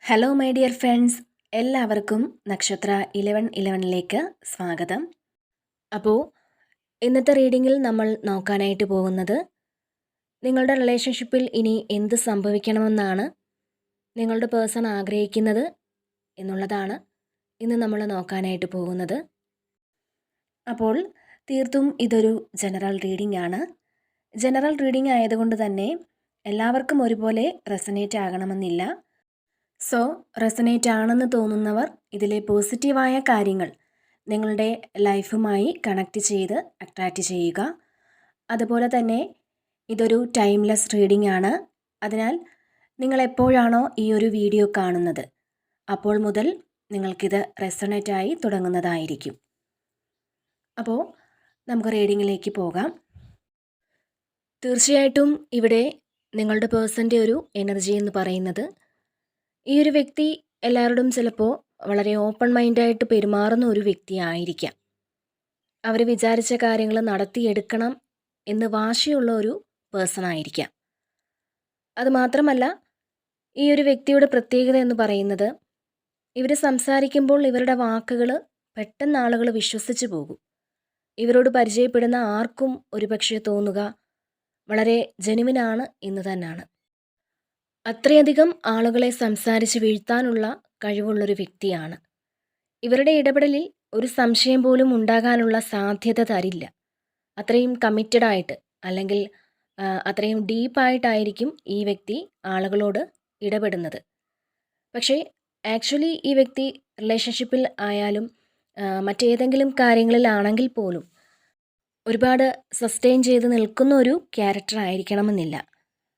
Hello my dear friends, എല്ലാവർക്കും നക്ഷത്ര 1111ലേക്ക് സ്വാഗതം. അപ്പോൾ ഇന്നത്തെ റീഡിങ്ങിൽ നമ്മൾ നോക്കാനായിട്ട് പോകുന്നത് നിങ്ങളുടെ റിലേഷൻഷിപ്പിൽ ഇനി എന്ത് സംഭവിക്കണമെന്നാണ് നിങ്ങളുടെ പേഴ്സൺ ആഗ്രഹിക്കുന്നത് എന്നുള്ളതാണ് ഇന്ന് നമ്മൾ നോക്കാനായിട്ട് പോകുന്നത്. അപ്പോൾ തീർത്തും ഇതൊരു ജനറൽ റീഡിംഗ് ആണ്. ജനറൽ റീഡിംഗ് ആയതുകൊണ്ട് തന്നെ എല്ലാവർക്കും ഒരുപോലെ റെസനേറ്റ് ആകണമെന്നില്ല. സോ റെസനേറ്റ് ആണെന്ന് തോന്നുന്നവർ ഇതിലെ പോസിറ്റീവായ കാര്യങ്ങൾ നിങ്ങളുടെ ലൈഫുമായി കണക്റ്റ് ചെയ്ത് അട്രാക്റ്റ് ചെയ്യുക. അതുപോലെ തന്നെ ഇതൊരു ടൈംലെസ് റീഡിംഗ് ആണ്. അതിനാൽ നിങ്ങൾ എപ്പോഴാണോ ഈ ഒരു വീഡിയോ കാണുന്നത് അപ്പോൾ മുതൽ നിങ്ങൾക്കിത് റെസണേറ്റ് ആയി തുടങ്ങുന്നതായിരിക്കും. അപ്പോൾ നമുക്ക് റീഡിങ്ങിലേക്ക് പോകാം. തീർച്ചയായിട്ടും ഇവിടെ നിങ്ങളുടെ പേഴ്സൻ്റെ ഒരു എനർജി എന്ന് പറയുന്നത്, ഈ ഒരു വ്യക്തി എല്ലാവരോടും ചിലപ്പോൾ വളരെ ഓപ്പൺ മൈൻഡായിട്ട് പെരുമാറുന്ന ഒരു വ്യക്തി ആയിരിക്കാം. അവർ വിചാരിച്ച കാര്യങ്ങൾ നടത്തിയെടുക്കണം എന്ന് വാശിയുള്ള ഒരു പേഴ്സൺ ആയിരിക്കാം. അതുമാത്രമല്ല, ഈ ഒരു വ്യക്തിയുടെ പ്രത്യേകത എന്ന് പറയുന്നത്, ഇവർ സംസാരിക്കുമ്പോൾ ഇവരുടെ വാക്കുകൾ പെട്ടെന്ന് ആളുകൾ വിശ്വസിച്ച് പോകും. ഇവരോട് പരിചയപ്പെടുന്ന ആർക്കും ഒരുപക്ഷെ തോന്നുക വളരെ ജെനുവിനാണ് എന്ന് തന്നെയാണ്. അത്രയധികം ആളുകളെ സംസാരിച്ച് വീഴ്ത്താനുള്ള കഴിവുള്ളൊരു വ്യക്തിയാണ്. ഇവരുടെ ഇടപെടലിൽ ഒരു സംശയം പോലും ഉണ്ടാകാനുള്ള സാധ്യത തരില്ല. അത്രയും കമ്മിറ്റഡായിട്ട് അല്ലെങ്കിൽ അത്രയും ഡീപ്പായിട്ടായിരിക്കും ഈ വ്യക്തി ആളുകളോട് ഇടപെടുന്നത്. പക്ഷേ ആക്ച്വലി ഈ വ്യക്തി റിലേഷൻഷിപ്പിൽ ആയാലും മറ്റേതെങ്കിലും കാര്യങ്ങളിലാണെങ്കിൽ പോലും ഒരുപാട് സസ്റ്റെയിൻ ചെയ്ത് നിൽക്കുന്ന ഒരു ക്യാരക്ടർ ആയിരിക്കണമെന്നില്ല.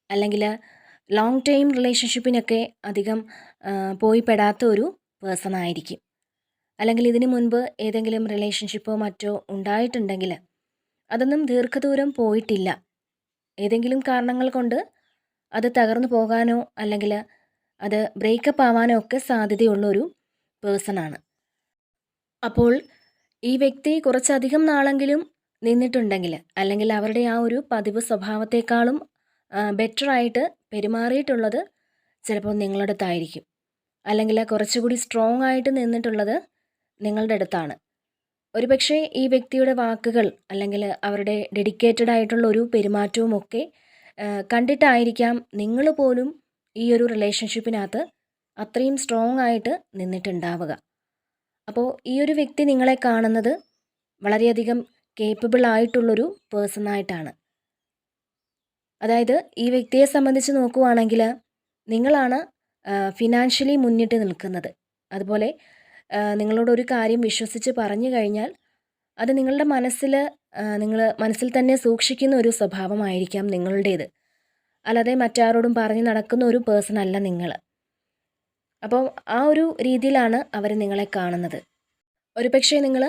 അല്ലെങ്കിൽ ലോങ് ടൈം റിലേഷൻഷിപ്പിനൊക്കെ അധികം പോയി പെടാത്ത ഒരു പേഴ്സൺ ആയിരിക്കും. അല്ലെങ്കിൽ ഇതിനു മുൻപ് ഏതെങ്കിലും റിലേഷൻഷിപ്പോ മറ്റോ ഉണ്ടായിട്ടുണ്ടെങ്കിൽ അതൊന്നും ദീർഘദൂരം പോയിട്ടില്ല. ഏതെങ്കിലും കാരണങ്ങൾ കൊണ്ട് അത് തകർന്നു പോകാനോ അല്ലെങ്കിൽ അത് ബ്രേക്കപ്പ് ആവാനോ ഒക്കെ സാധ്യതയുള്ളൊരു പേഴ്സണാണ്. അപ്പോൾ ഈ വ്യക്തി കുറച്ചധികം നാളെങ്കിലും നിന്നിട്ടുണ്ടെങ്കിൽ അല്ലെങ്കിൽ അവരുടെ ആ ഒരു പതിവ് സ്വഭാവത്തെക്കാളും ബെറ്ററായിട്ട് പെരുമാറിയിട്ടുള്ളത് ചിലപ്പോൾ നിങ്ങളുടെ അടുത്തായിരിക്കും. അല്ലെങ്കിൽ കുറച്ചുകൂടി സ്ട്രോങ് ആയിട്ട് നിന്നിട്ടുള്ളത് നിങ്ങളുടെ അടുത്താണ്. ഒരുപക്ഷെ ഈ വ്യക്തിയുടെ വാക്കുകൾ അല്ലെങ്കിൽ അവരുടെ ഡെഡിക്കേറ്റഡ് ആയിട്ടുള്ള ഒരു പെരുമാറ്റവും ഒക്കെ കണ്ടിട്ടായിരിക്കാം നിങ്ങൾ പോലും ഈ ഒരു റിലേഷൻഷിപ്പിനകത്ത് അത്രയും സ്ട്രോങ് ആയിട്ട് നിന്നിട്ടുണ്ടാവുക. അപ്പോൾ ഈ ഒരു വ്യക്തി നിങ്ങളെ കാണുന്നത് വളരെയധികം കേപ്പബിൾ ആയിട്ടുള്ളൊരു പേഴ്സണായിട്ടാണ്. അതായത് ഈ വ്യക്തിയെ സംബന്ധിച്ച് നോക്കുവാണെങ്കിൽ നിങ്ങളാണ് ഫിനാൻഷ്യലി മുന്നിട്ട് നിൽക്കുന്നത്. അതുപോലെ നിങ്ങളോടൊരു കാര്യം വിശ്വസിച്ച് പറഞ്ഞു കഴിഞ്ഞാൽ അത് നിങ്ങളുടെ നിങ്ങൾ മനസ്സിൽ തന്നെ സൂക്ഷിക്കുന്ന ഒരു സ്വഭാവമായിരിക്കാം നിങ്ങളുടേത്. അല്ലാതെ മറ്റാരോടും പറഞ്ഞു നടക്കുന്ന ഒരു പേഴ്സൺ അല്ല നിങ്ങൾ. അപ്പോൾ ആ ഒരു രീതിയിലാണ് അവർ നിങ്ങളെ കാണുന്നത്. ഒരുപക്ഷെ നിങ്ങൾ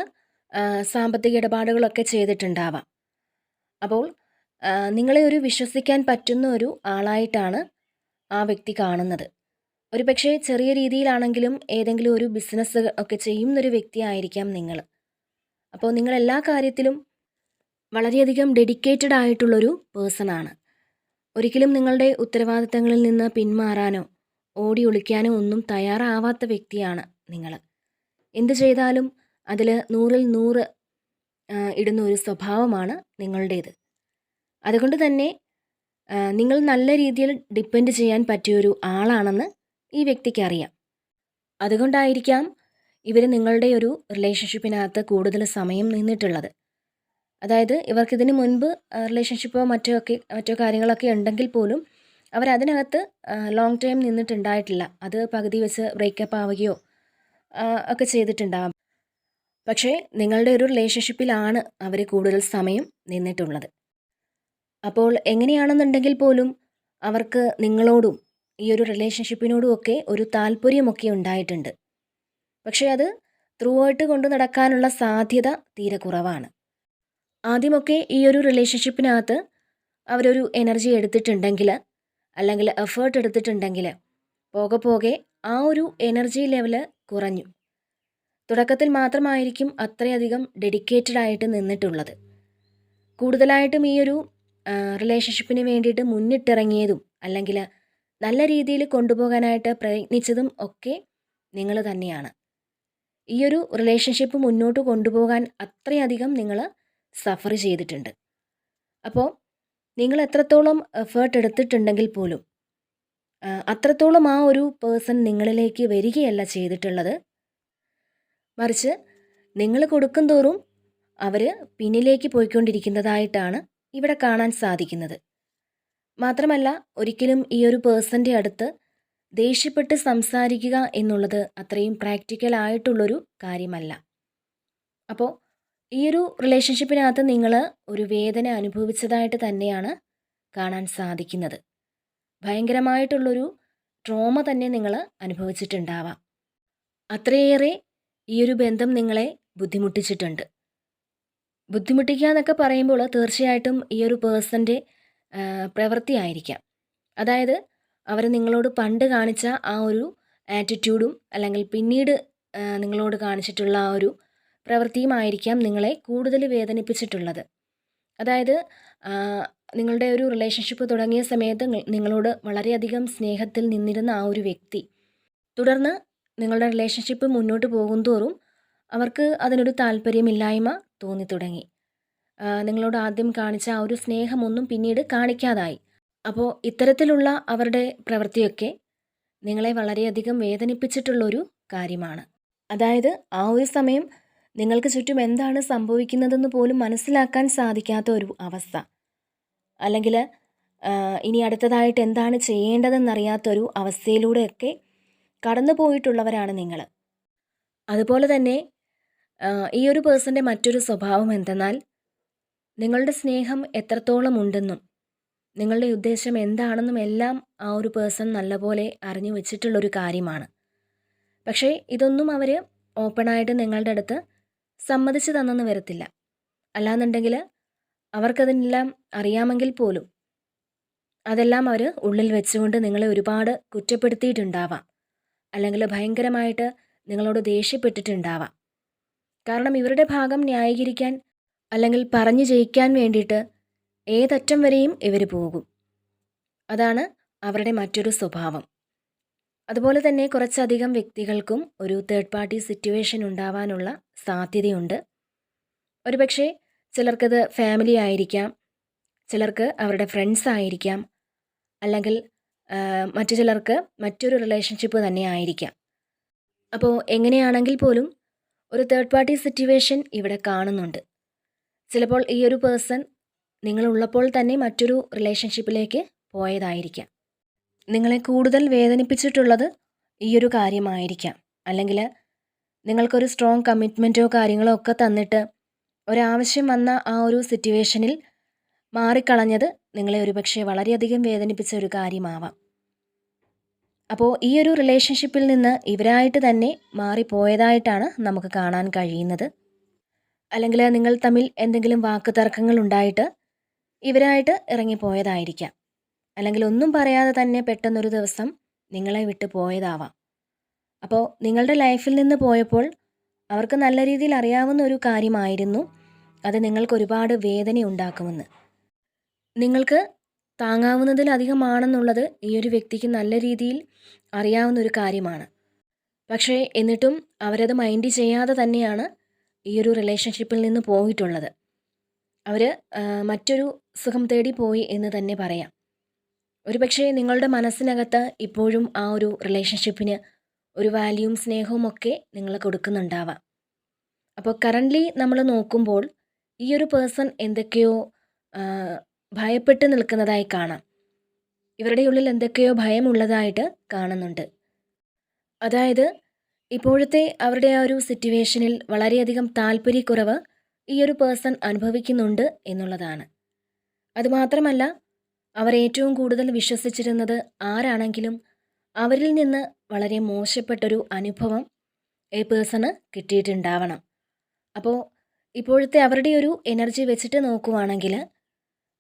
സാമ്പത്തിക ഇടപാടുകളൊക്കെ ചെയ്തിട്ടുണ്ടാവാം. അപ്പോൾ നിങ്ങളെ ഒരു വിശ്വസിക്കാൻ പറ്റുന്ന ഒരു ആളായിട്ടാണ് ആ വ്യക്തി കാണുന്നത്. ഒരുപക്ഷെ ചെറിയ രീതിയിലാണെങ്കിലും ഏതെങ്കിലും ഒരു ബിസിനസ് ഒക്കെ ചെയ്യുന്നൊരു വ്യക്തിയായിരിക്കാം നിങ്ങൾ. അപ്പോൾ നിങ്ങൾ എല്ലാ കാര്യത്തിലും വളരെയധികം ഡെഡിക്കേറ്റഡ് ആയിട്ടുള്ളൊരു പേഴ്സണാണ്. ഒരിക്കലും നിങ്ങളുടെ ഉത്തരവാദിത്തങ്ങളിൽ നിന്ന് പിന്മാറാനോ ഓടി ഒളിക്കാനോ ഒന്നും തയ്യാറാവാത്ത വ്യക്തിയാണ് നിങ്ങൾ. എന്ത് ചെയ്താലും അതിൽ 100ൽ 100 ഇടുന്ന ഒരു സ്വഭാവമാണ് നിങ്ങളുടേത്. അതുകൊണ്ട് തന്നെ നിങ്ങൾ നല്ല രീതിയിൽ ഡിപ്പെൻഡ് ചെയ്യാൻ പറ്റിയൊരു ആളാണെന്ന് ഈ വ്യക്തിക്ക് അറിയാം. അതുകൊണ്ടായിരിക്കാം ഇവർ നിങ്ങളുടെ ഒരു റിലേഷൻഷിപ്പിനകത്ത് കൂടുതൽ സമയം നിന്നിട്ടുള്ളത്. അതായത് ഇവർക്കിതിന് മുൻപ് റിലേഷൻഷിപ്പോ മറ്റോ കാര്യങ്ങളൊക്കെ ഉണ്ടെങ്കിൽ പോലും അവരതിനകത്ത് ലോങ് ടൈം നിന്നിട്ടുണ്ടായിട്ടില്ല. അത് പകുതി വെച്ച് ബ്രേക്കപ്പ് ആവുകയോ ഒക്കെ ചെയ്തിട്ടുണ്ടാവാം. പക്ഷേ നിങ്ങളുടെ ഒരു റിലേഷൻഷിപ്പിലാണ് അവർ കൂടുതൽ സമയം നിന്നിട്ടുള്ളത്. അപ്പോൾ എങ്ങനെയാണെന്നുണ്ടെങ്കിൽ പോലും അവർക്ക് നിങ്ങളോടും ഈ ഒരു റിലേഷൻഷിപ്പിനോടും ഒക്കെ ഒരു താല്പര്യമൊക്കെ ഉണ്ടായിട്ടുണ്ട്. പക്ഷേ അത് ത്രൂ ആയിട്ട് കൊണ്ടു നടക്കാനുള്ള സാധ്യത തീരെ കുറവാണ്. ആദ്യമൊക്കെ ഈ ഒരു റിലേഷൻഷിപ്പിനകത്ത് അവരൊരു എനർജി എടുത്തിട്ടുണ്ടെങ്കിൽ അല്ലെങ്കിൽ എഫേർട്ട് എടുത്തിട്ടുണ്ടെങ്കിൽ പോകെ പോകെ ആ ഒരു എനർജി ലെവൽ കുറഞ്ഞു. തുടക്കത്തിൽ മാത്രമായിരിക്കും അത്രയധികം ഡെഡിക്കേറ്റഡ് ആയിട്ട് നിന്നിട്ടുള്ളത്. കൂടുതലായിട്ടും ഈ ഒരു റിലേഷൻഷിപ്പിന് വേണ്ടിയിട്ട് മുന്നിട്ടിറങ്ങിയതും അല്ലെങ്കിൽ നല്ല രീതിയിൽ കൊണ്ടുപോകാനായിട്ട് പ്രയത്നിച്ചതും ഒക്കെ നിങ്ങൾ തന്നെയാണ്. ഈ ഒരു റിലേഷൻഷിപ്പ് മുന്നോട്ട് കൊണ്ടുപോകാൻ അത്രയധികം നിങ്ങൾ സഫർ ചെയ്തിട്ടുണ്ട്. അപ്പോൾ നിങ്ങൾ എത്രത്തോളം എഫേർട്ട് എടുത്തിട്ടുണ്ടെങ്കിൽ പോലും അത്രത്തോളം ആ ഒരു പേഴ്സൺ നിങ്ങളിലേക്ക് വരികയല്ല ചെയ്തിട്ടുള്ളത്. മറിച്ച് നിങ്ങൾ കൊടുക്കും തോറും അവർ പിന്നിലേക്ക് പോയിക്കൊണ്ടിരിക്കുന്നതായിട്ടാണ് ഇവിടെ കാണാൻ സാധിക്കുന്നത്. മാത്രമല്ല, ഒരിക്കലും ഈ ഒരു പേഴ്സൻ്റെ അടുത്ത് ദേഷ്യപ്പെട്ട് സംസാരിക്കുക എന്നുള്ളത് അത്രയും പ്രാക്ടിക്കൽ ആയിട്ടുള്ളൊരു കാര്യമല്ല. അപ്പോൾ ഈ ഒരു റിലേഷൻഷിപ്പിനകത്ത് നിങ്ങൾ ഒരു വേദന അനുഭവിച്ചതായിട്ട് തന്നെയാണ് കാണാൻ സാധിക്കുന്നത്. ഭയങ്കരമായിട്ടുള്ളൊരു ട്രോമ തന്നെ നിങ്ങൾ അനുഭവിച്ചിട്ടുണ്ടാവാം. അത്രയേറെ ഈ ഒരു ബന്ധം നിങ്ങളെ ബുദ്ധിമുട്ടിച്ചിട്ടുണ്ട്. ബുദ്ധിമുട്ടിക്കുക എന്നൊക്കെ പറയുമ്പോൾ തീർച്ചയായിട്ടും ഈ ഒരു പേഴ്സൻ്റെ പ്രവൃത്തിയായിരിക്കാം. അതായത് അവർ നിങ്ങളോട് പണ്ട് കാണിച്ച ആ ഒരു ആറ്റിറ്റ്യൂഡും അല്ലെങ്കിൽ പിന്നീട് നിങ്ങളോട് കാണിച്ചിട്ടുള്ള ആ ഒരു പ്രവൃത്തിയുമായിരിക്കാം നിങ്ങളെ കൂടുതൽ വേദനിപ്പിച്ചിട്ടുള്ളത്. അതായത് നിങ്ങളുടെ ഒരു റിലേഷൻഷിപ്പ് തുടങ്ങിയ സമയത്ത് നിങ്ങളോട് വളരെയധികം സ്നേഹത്തിൽ നിന്നിരുന്ന ആ ഒരു വ്യക്തി തുടർന്ന് നിങ്ങളുടെ റിലേഷൻഷിപ്പ് മുന്നോട്ട് പോകുന്തോറും അവർക്ക് അതിനൊരു താല്പര്യമില്ലായ്മ തോന്നി തുടങ്ങി. നിങ്ങളോട് ആദ്യം കാണിച്ച ആ ഒരു സ്നേഹമൊന്നും പിന്നീട് കാണിക്കാതായി. അപ്പോൾ ഇത്തരത്തിലുള്ള അവരുടെ പ്രവൃത്തിയൊക്കെ നിങ്ങളെ വളരെയധികം വേദനിപ്പിച്ചിട്ടുള്ളൊരു കാര്യമാണ്. അതായത് ആ ഒരു സമയം നിങ്ങൾക്ക് ചുറ്റും എന്താണ് സംഭവിക്കുന്നതെന്ന് പോലും മനസ്സിലാക്കാൻ സാധിക്കാത്ത ഒരു അവസ്ഥ, അല്ലെങ്കിൽ ഇനി അടുത്തതായിട്ട് എന്താണ് ചെയ്യേണ്ടതെന്നറിയാത്തൊരു അവസ്ഥയിലൂടെയൊക്കെ കടന്നു പോയിട്ടുള്ളവരാണ് നിങ്ങൾ. അതുപോലെ തന്നെ ഈ ഒരു പേഴ്സൻ്റെ മറ്റൊരു സ്വഭാവം എന്തെന്നാൽ, നിങ്ങളുടെ സ്നേഹം എത്രത്തോളം ഉണ്ടെന്നും നിങ്ങളുടെ ഉദ്ദേശം എന്താണെന്നും എല്ലാം ആ ഒരു പേഴ്സൺ നല്ലപോലെ അറിഞ്ഞു വെച്ചിട്ടുള്ളൊരു കാര്യമാണ്. പക്ഷേ ഇതൊന്നും അവർ ഓപ്പണായിട്ട് നിങ്ങളുടെ അടുത്ത് സമ്മതിച്ചു തന്നെന്ന് വരത്തില്ല. അല്ലാന്നുണ്ടെങ്കിൽ അവർക്കതിനെല്ലാം അറിയാമെങ്കിൽ പോലും അതെല്ലാം അവർ ഉള്ളിൽ വെച്ചുകൊണ്ട് നിങ്ങളെ ഒരുപാട് കുറ്റപ്പെടുത്തിയിട്ടുണ്ടാവാം, അല്ലെങ്കിൽ ഭയങ്കരമായിട്ട് നിങ്ങളോട് ദേഷ്യപ്പെട്ടിട്ടുണ്ടാവാം. കാരണം ഇവരുടെ ഭാഗം ന്യായീകരിക്കാൻ അല്ലെങ്കിൽ പറഞ്ഞു ജയിക്കാൻ വേണ്ടിയിട്ട് ഏതറ്റം വരെയും ഇവർ പോകും. അതാണ് അവരുടെ മറ്റൊരു സ്വഭാവം. അതുപോലെ തന്നെ കുറച്ചധികം വ്യക്തികൾക്കും ഒരു തേർഡ് പാർട്ടി സിറ്റുവേഷൻ ഉണ്ടാവാനുള്ള സാധ്യതയുണ്ട്. ഒരുപക്ഷെ ചിലർക്കത് ഫാമിലി ആയിരിക്കാം, ചിലർക്ക് അവരുടെ ഫ്രണ്ട്സ് ആയിരിക്കാം, അല്ലെങ്കിൽ മറ്റു ചിലർക്ക് മറ്റൊരു റിലേഷൻഷിപ്പ് തന്നെ ആയിരിക്കാം. അപ്പോൾ എങ്ങനെയാണെങ്കിൽ പോലും ഒരു തേർഡ് പാർട്ടി സിറ്റുവേഷൻ ഇവിടെ കാണുന്നുണ്ട്. ചിലപ്പോൾ ഈ ഒരു പേഴ്സൺ നിങ്ങളുള്ളപ്പോൾ തന്നെ മറ്റൊരു റിലേഷൻഷിപ്പിലേക്ക് പോയതായിരിക്കാം. നിങ്ങളെ കൂടുതൽ വേദനിപ്പിച്ചിട്ടുള്ളത് ഈ ഒരു കാര്യമായിരിക്കാം. അല്ലെങ്കിൽ നിങ്ങൾക്കൊരു സ്ട്രോങ് കമ്മിറ്റ്മെൻറ്റോ കാര്യങ്ങളോ ഒക്കെ തന്നിട്ട് ഒരാവശ്യം വന്ന ആ ഒരു സിറ്റുവേഷനിൽ മാറിക്കളഞ്ഞത് നിങ്ങളെ ഒരുപക്ഷെ വളരെയധികം വേദനിപ്പിച്ച ഒരു കാര്യമാവാം. അപ്പോൾ ഈ ഒരു റിലേഷൻഷിപ്പിൽ നിന്ന് ഇവരായിട്ട് തന്നെ മാറിപ്പോയതായിട്ടാണ് നമുക്ക് കാണാൻ കഴിയുന്നത്. അല്ലെങ്കിൽ നിങ്ങൾ തമ്മിൽ എന്തെങ്കിലും വാക്ക് തർക്കങ്ങൾ ഉണ്ടായിട്ട് ഇവരായിട്ട് ഇറങ്ങിപ്പോയതായിരിക്കാം. അല്ലെങ്കിൽ ഒന്നും പറയാതെ തന്നെ പെട്ടെന്നൊരു ദിവസം നിങ്ങളെ വിട്ട് പോയതാവാം. അപ്പോൾ നിങ്ങളുടെ ലൈഫിൽ നിന്ന് പോയപ്പോൾ അവർക്ക് നല്ല രീതിയിൽ അറിയാവുന്ന ഒരു കാര്യമായിരുന്നു അത് നിങ്ങൾക്ക് ഒരുപാട് വേദന ഉണ്ടാക്കുമെന്ന്. നിങ്ങൾക്ക് താങ്ങാവുന്നതിലധികമാണെന്നുള്ളത് ഈ ഒരു വ്യക്തിക്ക് നല്ല രീതിയിൽ അറിയാവുന്ന ഒരു കാര്യമാണ്. പക്ഷേ എന്നിട്ടും അവരത് മൈൻഡ് ചെയ്യാതെ തന്നെയാണ് ഈ ഒരു റിലേഷൻഷിപ്പിൽ നിന്ന് പോയിട്ടുള്ളത്. അവർ മറ്റൊരു സുഖം തേടി പോയി എന്ന് തന്നെ പറയാം. ഒരുപക്ഷെ നിങ്ങളുടെ മനസ്സിനകത്ത് ഇപ്പോഴും ആ ഒരു റിലേഷൻഷിപ്പിന് ഒരു വാല്യൂവും സ്നേഹവും ഒക്കെ നിങ്ങൾ കൊടുക്കുന്നുണ്ടാവാം. അപ്പോൾ കറൻ്റ്ലി നമ്മൾ നോക്കുമ്പോൾ ഈ ഒരു പേഴ്സൺ എന്തൊക്കെയോ ഭയപ്പെട്ട് നിൽക്കുന്നതായി കാണാം. ഇവരുടെ ഉള്ളിൽ എന്തൊക്കെയോ ഭയമുള്ളതായിട്ട് കാണുന്നുണ്ട്. അതായത് ഇപ്പോഴത്തെ അവരുടെ ആ ഒരു സിറ്റുവേഷനിൽ വളരെയധികം താല്പര്യക്കുറവ് ഈ ഒരു പേഴ്സൺ അനുഭവിക്കുന്നുണ്ട് എന്നുള്ളതാണ്. അതുമാത്രമല്ല, അവർ ഏറ്റവും കൂടുതൽ വിശ്വസിച്ചിരുന്നത് ആരാണെങ്കിലും അവരിൽ നിന്ന് വളരെ മോശപ്പെട്ടൊരു അനുഭവം ഈ പേഴ്സണ് കിട്ടിയിട്ടുണ്ടാവണം. അപ്പോൾ ഇപ്പോഴത്തെ അവരുടെ ഒരു എനർജി വെച്ചിട്ട് നോക്കുവാണെങ്കിൽ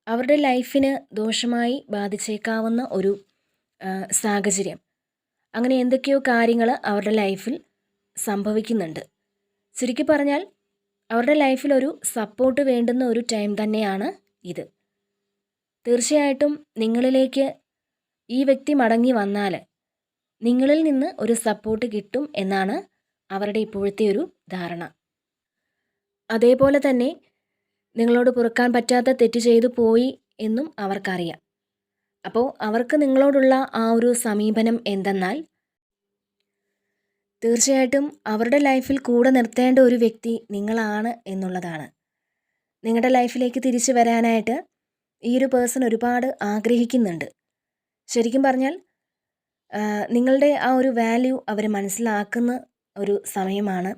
അവരുടെ ലൈഫിന് ദോഷമായി ബാധിച്ചേക്കാവുന്ന ഒരു സാഹചര്യം, അങ്ങനെ എന്തൊക്കെയോ കാര്യങ്ങൾ അവരുടെ ലൈഫിൽ സംഭവിക്കുന്നുണ്ട്. ചുരുക്കി പറഞ്ഞാൽ അവരുടെ ലൈഫിൽ ഒരു സപ്പോർട്ട് വേണ്ടുന്ന ഒരു ടൈം തന്നെയാണ് ഇത്. തീർച്ചയായിട്ടും നിങ്ങളിലേക്ക് ഈ വ്യക്തി മടങ്ങി വന്നാൽ നിങ്ങളിൽ നിന്ന് ഒരു സപ്പോർട്ട് കിട്ടും എന്നാണ് അവരുടെ ഇപ്പോഴത്തെ ഒരു ധാരണ. അതേപോലെ തന്നെ നിങ്ങളോട് പൊറുക്കാൻ പറ്റാത്ത തെറ്റ് ചെയ്തു പോയി എന്നും അവർക്കറിയാം. അപ്പോൾ അവർക്ക് നിങ്ങളോടുള്ള ആ ഒരു സമീപനം എന്തെന്നാൽ, തീർച്ചയായിട്ടും അവരുടെ ലൈഫിൽ കൂടെ നിർത്തേണ്ട ഒരു വ്യക്തി നിങ്ങളാണ് എന്നുള്ളതാണ്. നിങ്ങളുടെ ലൈഫിലേക്ക് തിരിച്ചു വരാനായിട്ട് ഈ ഒരു പേഴ്സൺ ഒരുപാട് ആഗ്രഹിക്കുന്നുണ്ട്. ശരിക്കും പറഞ്ഞാൽ നിങ്ങളുടെ ആ ഒരു വാല്യൂ അവർ മനസ്സിലാക്കുന്ന ഒരു സമയമാണ്.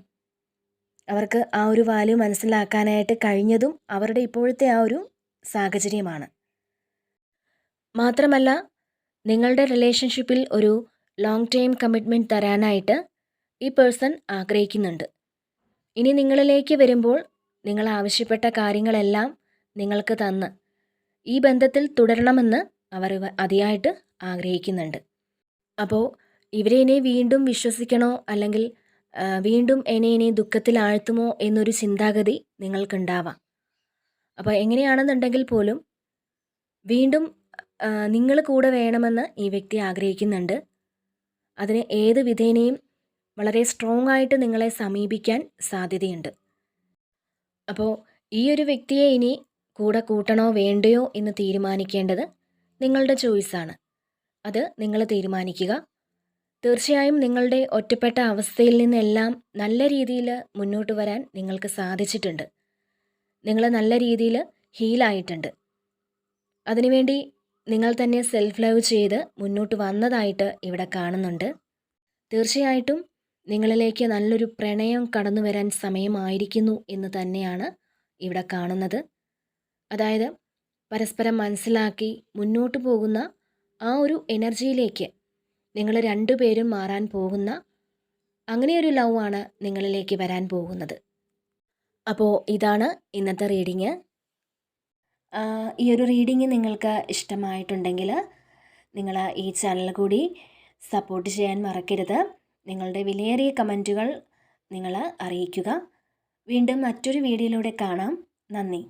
അവർക്ക് ആ ഒരു വാല്യൂ മനസ്സിലാക്കാനായിട്ട് കഴിഞ്ഞതും അവരുടെ ഇപ്പോഴത്തെ ആ ഒരു സാഹചര്യമാണ്. മാത്രമല്ല, നിങ്ങളുടെ റിലേഷൻഷിപ്പിൽ ഒരു ലോങ് ടൈം കമ്മിറ്റ്മെൻറ്റ് തരാനായിട്ട് ഈ പേഴ്സൺ ആഗ്രഹിക്കുന്നുണ്ട്. ഇനി നിങ്ങളിലേക്ക് വരുമ്പോൾ നിങ്ങൾ ആവശ്യപ്പെട്ട കാര്യങ്ങളെല്ലാം നിങ്ങൾക്ക് തന്ന് ഈ ബന്ധത്തിൽ തുടരണമെന്ന് അവർ അതിയായിട്ട് ആഗ്രഹിക്കുന്നുണ്ട്. അപ്പോൾ ഇവരെ ഇനി വീണ്ടും വിശ്വസിക്കണോ അല്ലെങ്കിൽ വീണ്ടും ഇനി ദുഃഖത്തിലാഴ്ത്തുമോ എന്നൊരു ചിന്താഗതി നിങ്ങൾക്കുണ്ടാവാം. അപ്പോൾ എങ്ങനെയാണെന്നുണ്ടെങ്കിൽ പോലും വീണ്ടും നിങ്ങൾ കൂടെ വേണമെന്ന് ഈ വ്യക്തി ആഗ്രഹിക്കുന്നുണ്ട്. അതിന് ഏത് വിധേനയും വളരെ സ്ട്രോങ് ആയിട്ട് നിങ്ങളെ സമീപിക്കാൻ സാധ്യതയുണ്ട്. അപ്പോൾ ഈ ഒരു വ്യക്തിയെ ഇനി കൂടെ കൂട്ടണോ വേണ്ടയോ എന്ന് തീരുമാനിക്കേണ്ടത് നിങ്ങളുടെ ചോയ്സാണ്. അത് നിങ്ങൾ തീരുമാനിക്കുക. തീർച്ചയായും നിങ്ങളുടെ ഒറ്റപ്പെട്ട അവസ്ഥയിൽ നിന്നെല്ലാം നല്ല രീതിയിൽ മുന്നോട്ട് വരാൻ നിങ്ങൾക്ക് സാധിച്ചിട്ടുണ്ട്. നിങ്ങൾ നല്ല രീതിയിൽ ഹീലായിട്ടുണ്ട്. അതിനുവേണ്ടി നിങ്ങൾ തന്നെ സെൽഫ് ലവ് ചെയ്ത് മുന്നോട്ട് വന്നതായിട്ട് ഇവിടെ കാണുന്നുണ്ട്. തീർച്ചയായിട്ടും നിങ്ങളിലേക്ക് നല്ലൊരു പ്രണയം കടന്നു വരാൻ സമയമായിരിക്കുന്നു എന്ന് തന്നെയാണ് ഇവിടെ കാണുന്നത്. അതായത് പരസ്പരം മനസ്സിലാക്കി മുന്നോട്ട് പോകുന്ന ആ ഒരു എനർജിയിലേക്ക് നിങ്ങൾ രണ്ടുപേരും മാറാൻ പോകുന്ന അങ്ങനെയൊരു ലവ് ആണ് നിങ്ങളിലേക്ക് വരാൻ പോകുന്നത്. അപ്പോൾ ഇതാണ് ഇന്നത്തെ റീഡിങ്. ഈ ഒരു റീഡിങ് നിങ്ങൾക്ക് ഇഷ്ടമായിട്ടുണ്ടെങ്കിൽ നിങ്ങൾ ഈ ചാനൽ കൂടി സപ്പോർട്ട് ചെയ്യാൻ മറക്കരുത്. നിങ്ങളുടെ വിലയേറിയ കമൻറ്റുകൾ നിങ്ങൾ അറിയിക്കുക. വീണ്ടും മറ്റൊരു വീഡിയോയിലൂടെ കാണാം. നന്ദി.